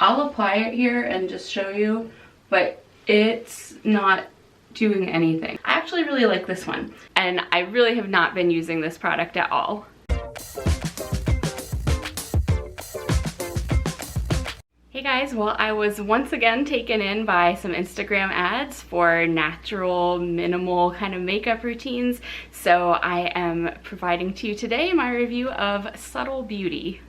I'll apply it here and just show you, but it's not doing anything. I actually really like this one, and I really have not been using this product at all. Hey guys, well, I was once again taken in by some Instagram ads for natural, minimal kind of makeup routines, so I am providing to you today my review of Subtle Beauty.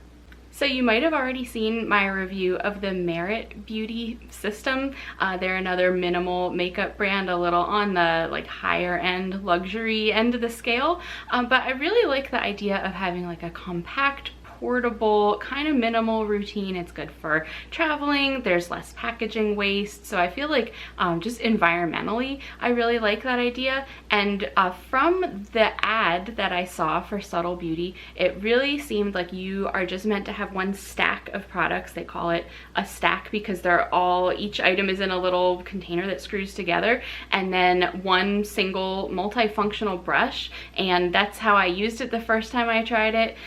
So you might have already seen my review of the Merit Beauty System. They're another minimal makeup brand, a little on the like higher end, luxury end of the scale, but I really like the idea of having like a compact, portable, kind of minimal routine. It's good for traveling, there's less packaging waste, so I feel like just environmentally I really like that idea. And from the ad that I saw for Subtle Beauty, it really seemed like you are just meant to have one stack of products. They call it a stack because they're all, each item is in a little container that screws together, and then one single multifunctional brush, and that's how I used it the first time I tried it.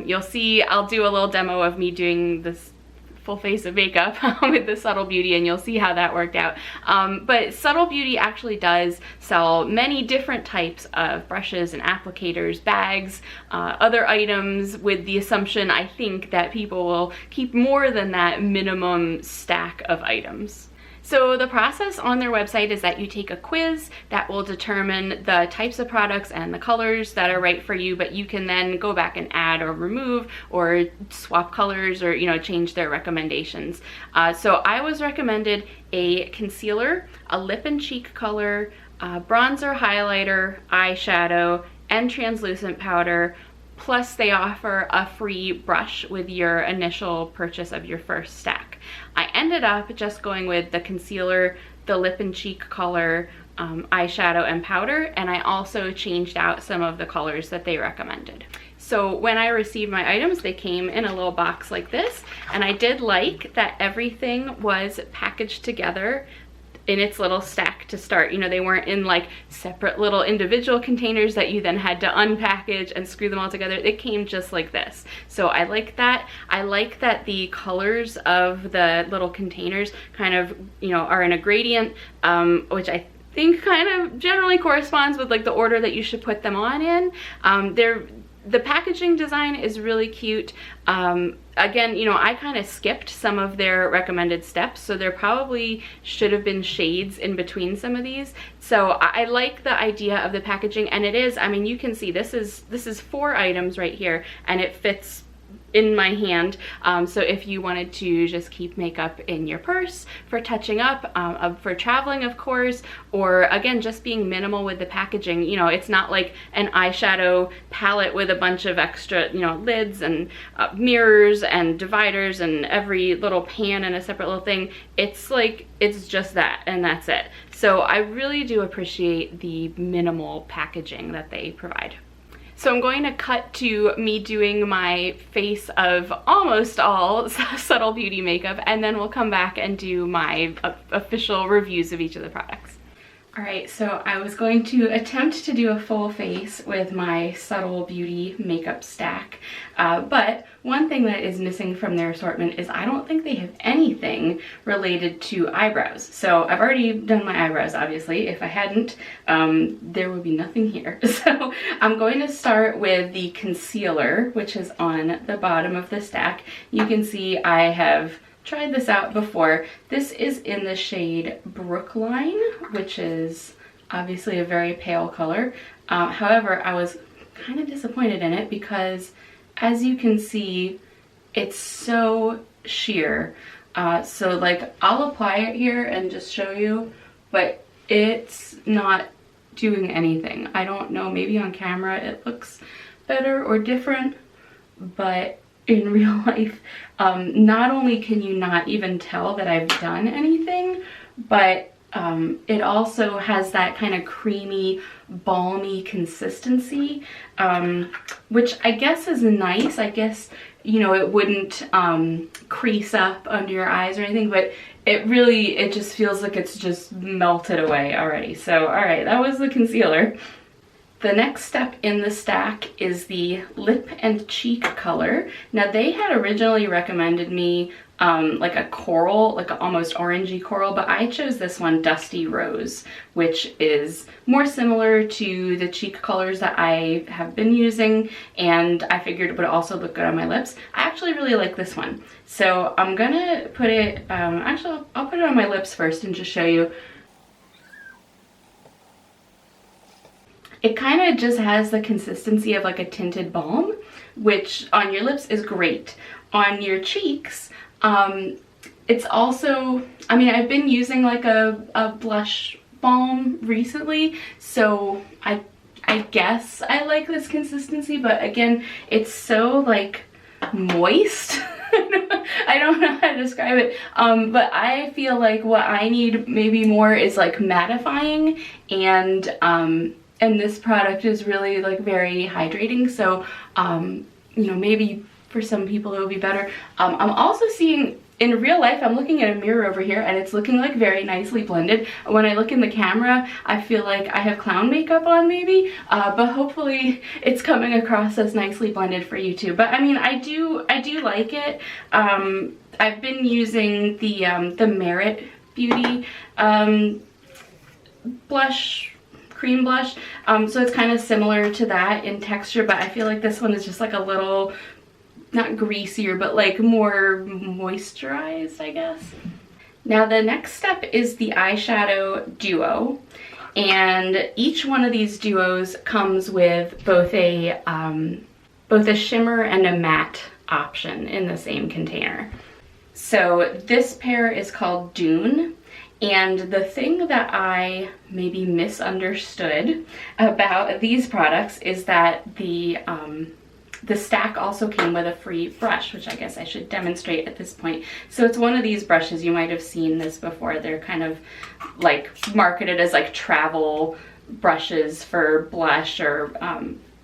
You'll see I'll do a little demo of me doing this full face of makeup with the Subtle Beauty, and you'll see how that worked out. But Subtle Beauty actually does sell many different types of brushes and applicators, bags, other items, with the assumption, I think, that people will keep more than that minimum stack of items. So the process on their website is that you take a quiz that will determine the types of products and the colors that are right for you, but you can then go back and add or remove or swap colors or, you know, change their recommendations. So I was recommended a concealer, a lip and cheek color, bronzer, highlighter, eyeshadow, and translucent powder. Plus they offer a free brush with your initial purchase of your first stack. I ended up just going with the concealer, the lip and cheek color, eyeshadow, and powder, and I also changed out some of the colors that they recommended. So when I received my items, they came in a little box like this, and I did like that everything was packaged together in its little stack to start. You know, they weren't in like separate little individual containers that you then had to unpackage and screw them all together. It came just like this. So I like that. I like that the colors of the little containers kind of, you know, are in a gradient, which I think kind of generally corresponds with like the order that you should put them on in. The packaging design is really cute. Again, you know, I kind of skipped some of their recommended steps, so there probably should have been shades in between some of these. So I like the idea of the packaging, and it is, I mean, you can see this is 4 items right here, and it fits in my hand. So if you wanted to just keep makeup in your purse for touching up, for traveling, of course, or again, just being minimal with the packaging, you know, it's not like an eyeshadow palette with a bunch of extra, you know, lids and mirrors and dividers and every little pan and a separate little thing. It's like, it's just that, and that's it. So I really do appreciate the minimal packaging that they provide. So I'm going to cut to me doing my face of almost all Subtle Beauty makeup, and then we'll come back and do my official reviews of each of the products. Alright, so I was going to attempt to do a full face with my Subtle Beauty makeup stack, but one thing that is missing from their assortment is I don't think they have anything related to eyebrows. So I've already done my eyebrows, obviously. If I hadn't, there would be nothing here. So I'm going to start with the concealer, which is on the bottom of the stack. You can see I have tried this out before. This is in the shade Brookline, which is obviously a very pale color. However, I was kind of disappointed in it because, as you can see, it's so sheer. So like, I'll apply it here and just show you, but it's not doing anything. I don't know, maybe on camera it looks better or different, but in real life, not only can you not even tell that I've done anything, but it also has that kind of creamy, balmy consistency, which I guess is nice. I guess, you know, it wouldn't crease up under your eyes or anything, but it just feels like it's just melted away already. So, all right, that was the concealer. The next step in the stack is the lip and cheek color. Now, they had originally recommended me like a coral, like an almost orangey coral, but I chose this one, Dusty Rose, which is more similar to the cheek colors that I have been using, and I figured it would also look good on my lips. I actually really like this one. So I'm gonna put it, actually I'll put it on my lips first and just show you. It kind of just has the consistency of like a tinted balm, which on your lips is great. On your cheeks, it's also, I mean, I've been using like a blush balm recently, so I guess I like this consistency, but again, it's so like moist. I don't know how to describe it, but I feel like what I need maybe more is like mattifying, and this product is really like very hydrating, so you know, maybe for some people it would be better. I'm also seeing in real life, I'm looking at a mirror over here and it's looking like very nicely blended. When I look in the camera, I feel like I have clown makeup on maybe, but hopefully it's coming across as nicely blended for you too. But I mean, I do like it. I've been using the Merit Beauty blush, cream blush, so it's kind of similar to that in texture, but I feel like this one is just like a little, not greasier, but like more moisturized, I guess. Now the next step is the Eyeshadow Duo, and each one of these duos comes with both a shimmer and a matte option in the same container. So this pair is called Dune. And the thing that I maybe misunderstood about these products is that the stack also came with a free brush, which I guess I should demonstrate at this point. So it's one of these brushes, you might have seen this before. They're kind of like marketed as like travel brushes for blush, or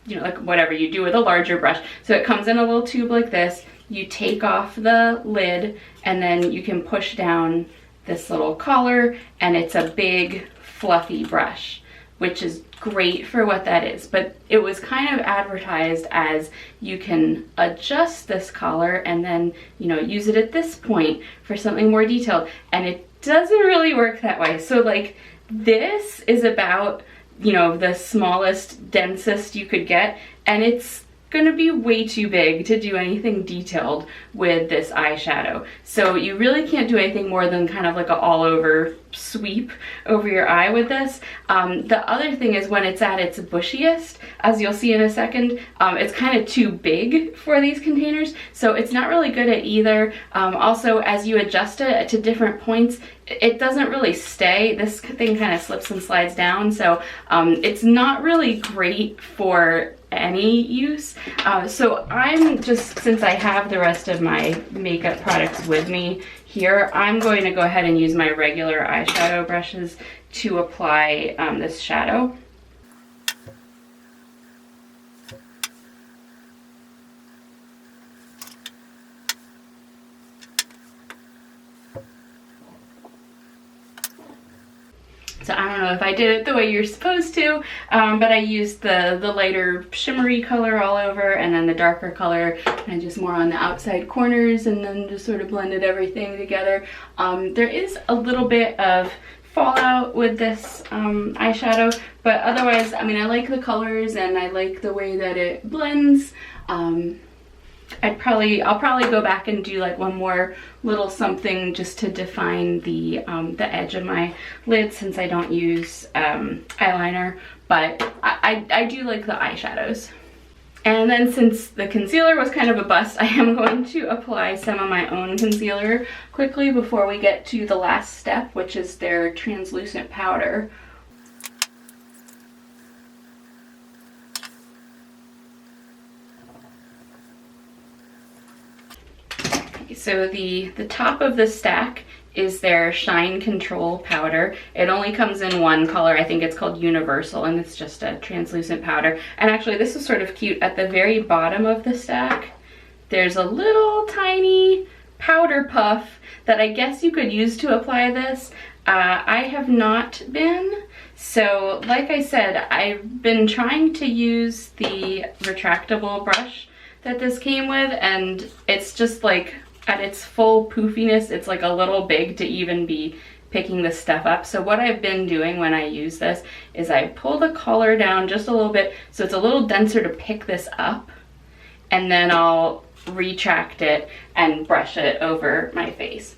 you know, like whatever you do with a larger brush. So it comes in a little tube like this. You take off the lid and then you can push down this little collar, and it's a big fluffy brush, which is great for what that is. But it was kind of advertised as you can adjust this collar and then, you know, use it at this point for something more detailed, and it doesn't really work that way. So like, this is about, you know, the smallest, densest you could get, and it's gonna be way too big to do anything detailed with this eyeshadow. So you really can't do anything more than kind of like an all over sweep over your eye with this. The other thing is when it's at its bushiest, as you'll see in a second, it's kind of too big for these containers, so it's not really good at either. Also, as you adjust it to different points, it doesn't really stay. This thing kind of slips and slides down, so it's not really great for any use. So I'm just, since I have the rest of my makeup products with me here, I'm going to go ahead and use my regular eyeshadow brushes to apply this shadow. So I don't know if I did it the way you're supposed to, but I used the lighter shimmery color all over, and then the darker color and just more on the outside corners, and then just sort of blended everything together. There is a little bit of fallout with this eyeshadow, but otherwise, I mean, I like the colors and I like the way that it blends. I'll probably go back and do like one more little something just to define the edge of my lid, since I don't use eyeliner, but I do like the eyeshadows. And then since the concealer was kind of a bust, I am going to apply some of my own concealer quickly before we get to the last step, which is their translucent powder. So the top of the stack is their Shine Control powder. It only comes in one color. I think it's called Universal, and it's just a translucent powder. And actually, this is sort of cute. At the very bottom of the stack, there's a little tiny powder puff that I guess you could use to apply this. I have not been. So like I said, I've been trying to use the retractable brush that this came with, and it's just like at its full poofiness, it's like a little big to even be picking this stuff up. So what I've been doing when I use this is I pull the color down just a little bit so it's a little denser to pick this up, and then I'll retract it and brush it over my face.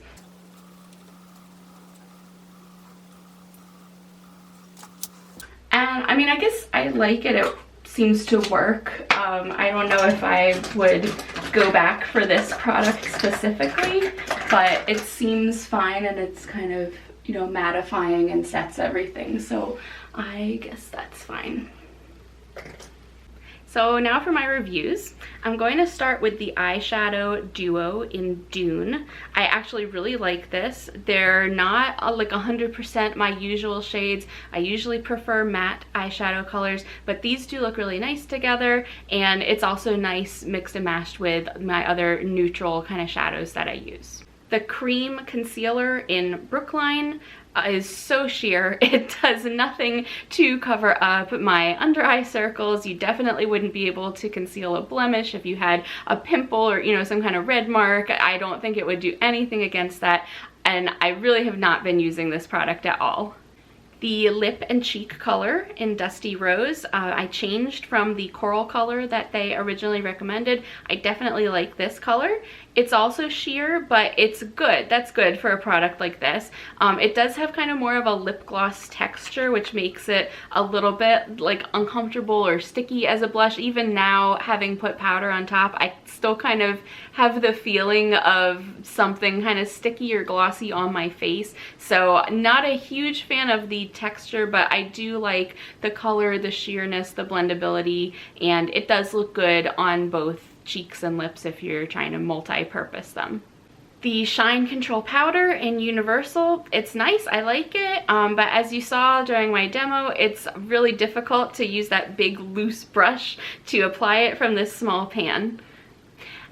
And I mean, I guess I like it. It seems to work. I don't know if I would go back for this product specifically, but it seems fine, and it's kind of, you know, mattifying and sets everything. So I guess that's fine. So now for my reviews. I'm going to start with the Eyeshadow Duo in Dune. I actually really like this. They're not like 100% my usual shades. I usually prefer matte eyeshadow colors, but these do look really nice together, and it's also nice mixed and matched with my other neutral kind of shadows that I use. The cream concealer in Brookline is so sheer. It does nothing to cover up my under eye circles. You definitely wouldn't be able to conceal a blemish if you had a pimple or, you know, some kind of red mark. I don't think it would do anything against that, and I really have not been using this product at all. The lip and cheek color in Dusty Rose, I changed from the coral color that they originally recommended. I definitely like this color. It's also sheer, but it's good. That's good for a product like this. It does have kind of more of a lip gloss texture, which makes it a little bit like uncomfortable or sticky as a blush. Even now, having put powder on top, I still kind of have the feeling of something kind of sticky or glossy on my face. So not a huge fan of the texture, but I do like the color, the sheerness, the blendability, and it does look good on both cheeks and lips if you're trying to multi-purpose them. The Shine Control Powder in Universal, it's nice, I like it, but as you saw during my demo, it's really difficult to use that big loose brush to apply it from this small pan.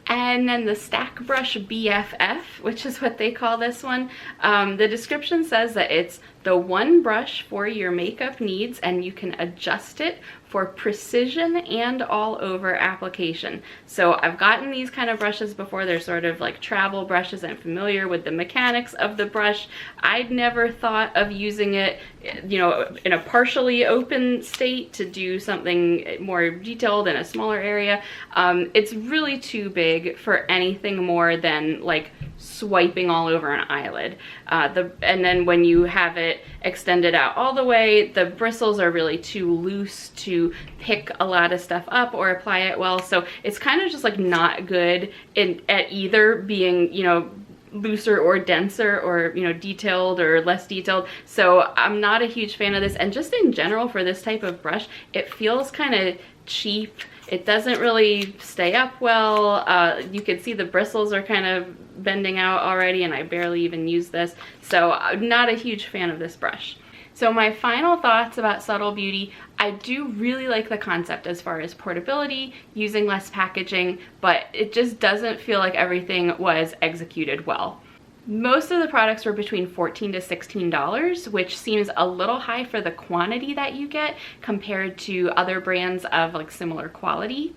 And then the Stack Brush BFF, which is what they call this one. The description says that it's the one brush for your makeup needs, and you can adjust it for precision and all over application. So I've gotten these kind of brushes before. They're sort of like travel brushes. I'm familiar with the mechanics of the brush. I'd never thought of using it, you know, in a partially open state to do something more detailed in a smaller area. It's really too big for anything more than like swiping all over an eyelid. And then when you have it extended out all the way, the bristles are really too loose to pick a lot of stuff up or apply it well. So it's kind of just like not good at either being, you know, looser or denser, or, you know, detailed or less detailed. So I'm not a huge fan of this, and just in general for this type of brush, it feels kind of cheap. It doesn't really stay up well. You can see the bristles are kind of bending out already, and I barely even use this. So I'm not a huge fan of this brush. So my final thoughts about Subtle Beauty, I do really like the concept as far as portability, using less packaging, but it just doesn't feel like everything was executed well. Most of the products were between $14 to $16, which seems a little high for the quantity that you get compared to other brands of like similar quality.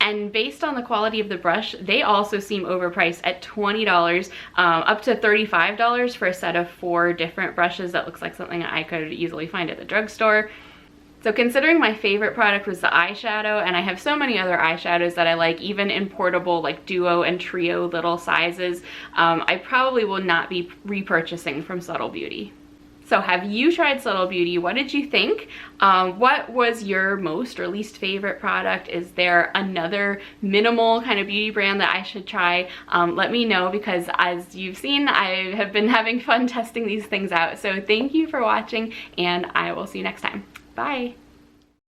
And based on the quality of the brush, they also seem overpriced at $20, up to $35 for a set of 4 different brushes. That looks like something I could easily find at the drugstore. So considering my favorite product was the eyeshadow, and I have so many other eyeshadows that I like, even in portable like duo and trio little sizes, I probably will not be repurchasing from Subtle Beauty. So have you tried Subtle Beauty? What did you think? What was your most or least favorite product? Is there another minimal kind of beauty brand that I should try? Let me know, because as you've seen, I have been having fun testing these things out. So thank you for watching, and I will see you next time. Bye.